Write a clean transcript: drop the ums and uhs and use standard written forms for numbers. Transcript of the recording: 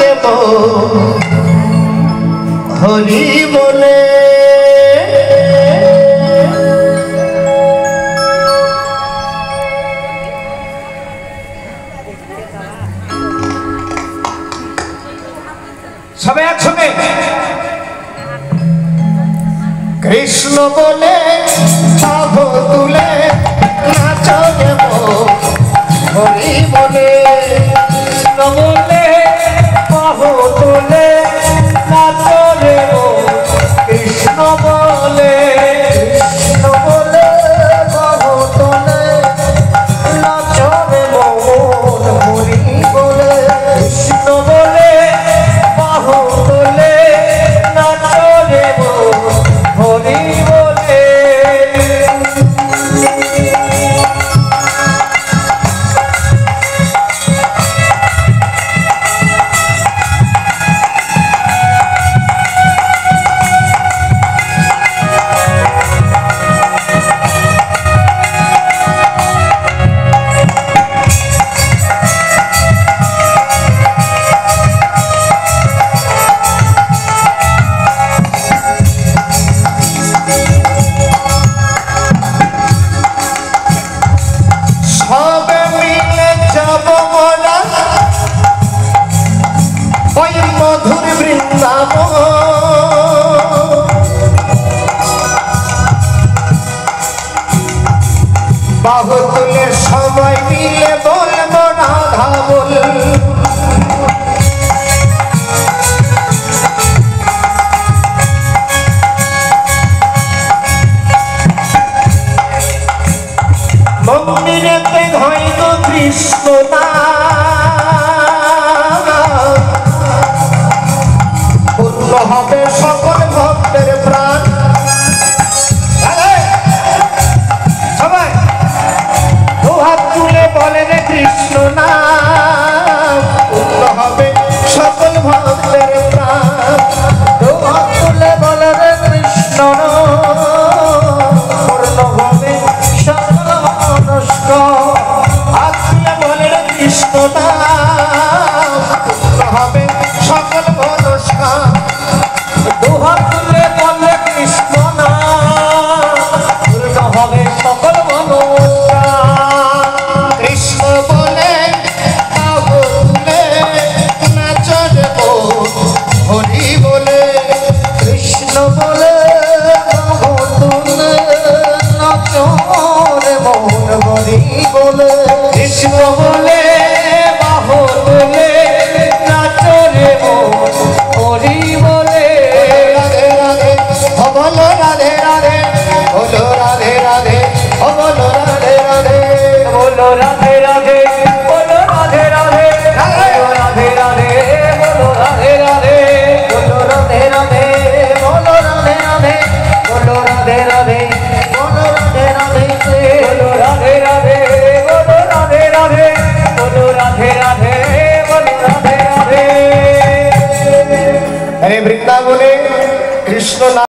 দেব হরি বলে। সবাই একসঙ্গে কৃষ্ণ বলে বাহ তুলে নাচ দেব হরি বলে। কৃষ্ণ বলে বাহ তুলে নাচ দেব কৃষ্ণ বলে। কৃষ্ণ বলে বাহ তুলে নাচ দেব হরি বলে। কৃষ্ণ বলে বাহ তুলে নাচ দেব হরি বলে। সবে মিলে যাব মোরা ওই মধুর বৃন্দাবন। বাহু তুলে সবাই মিলে বলবো রাধা বল। মন্দিরেতে হইল কৃষ্ণ নাম, পূর্ণ হবে সকল ভক্তের প্রাণ। সবাই দুহাত তুলে বলে রে কৃষ্ণ নাম। পূর্ণ হবে সকল ভক্তের প্রাণ। দুহাত তুলে বলে রে কৃষ্ণ নাম। পূর্ণ হবে সকল মনস্ক। হাত তুলে বলে রে কৃষ্ণ নাম। পূর্ণ